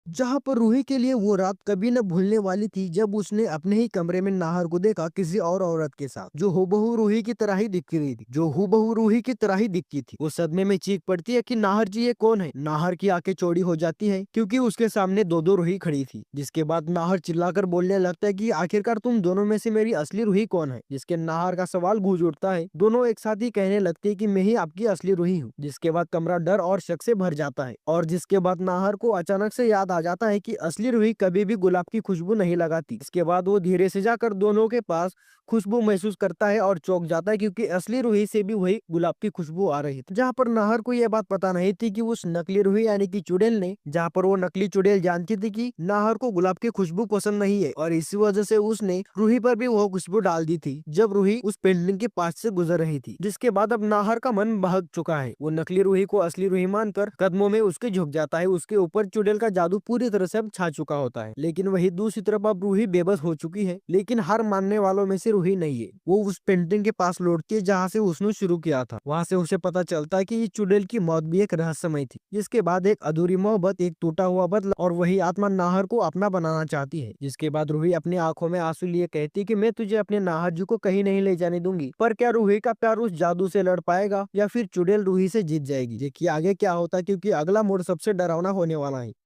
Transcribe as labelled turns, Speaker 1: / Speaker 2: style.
Speaker 1: जहाँ पर रूही के लिए वो रात कभी न भूलने वाली थी जब उसने अपने ही कमरे में नाहर को देखा किसी और औरत के साथ जो हूबहू रूही की तरह ही दिखती रही थी, जो हूबहू रूही की तरह ही दिखती थी। वो सदमे में चीख पड़ती है कि नाहर जी ये कौन है। नाहर की आंखें चौड़ी हो जाती है क्योंकि उसके सामने दो दो रूही खड़ी थी। जिसके बाद नाहर चिल्लाकर बोलने लगता है कि आखिरकार तुम दोनों में से मेरी असली रूही कौन है। जिसके नाहर का सवाल गूंज उठता है। दोनों एक साथ ही कहने लगते हैं कि मैं ही आपकी असली रूही हूँ। जिसके बाद कमरा डर और शक से भर जाता है और जिसके बाद नाहर को अचानक से याद आ जाता है कि असली रूही कभी भी गुलाब की खुशबू नहीं लगाती। इसके बाद वो धीरे से जाकर दोनों के पास खुशबू महसूस करता है और चौंक जाता है क्योंकि असली रूही से भी वही गुलाब की खुशबू आ रही थी। जहाँ पर नाहर को यह बात पता नहीं थी कि उस नकली रूही यानी कि चुड़ैल ने, जहाँ पर वो नकली चुड़ैल जानती थी कि नाहर को गुलाब की खुशबू पसंद नहीं है और इसी वजह से उसने रूही पर भी वो खुशबू डाल दी थी जब रूही उस पेंटिंग के पास से गुजर रही थी। जिसके बाद अब नाहर का मन बहक चुका है। वो नकली रूही को असली रूही मानकर कदमों में उसके झुक जाता है। उसके ऊपर चुड़ैल का जादू पूरी तरह से अब छा चुका होता है। लेकिन वही दूसरी तरफ अब रूही बेबस हो चुकी है। लेकिन हार मानने वालों में से रूही नहीं है। वो उस पेंटिंग के पास लौटती है जहाँ से उसने शुरू किया था। वहाँ से उसे पता चलता है कि ये चुड़ैल की मौत भी एक रहस्यमय थी। जिसके बाद एक अधूरी मोहब्बत, एक टूटा हुआ बदला और वही आत्मा नाहर को अपना बनाना चाहती है। जिसके बाद रूही अपनी आंखों में आंसू लिए कहती कि मैं तुझे अपने नाहर जी को कहीं नहीं ले जाने दूंगी। पर क्या रूही का प्यार उस जादू से लड़ पाएगा या फिर चुड़ैल रूही से जीत जाएगी? देखिए आगे क्या होता है क्योंकि अगला मोड़ सबसे डरावना होने वाला है।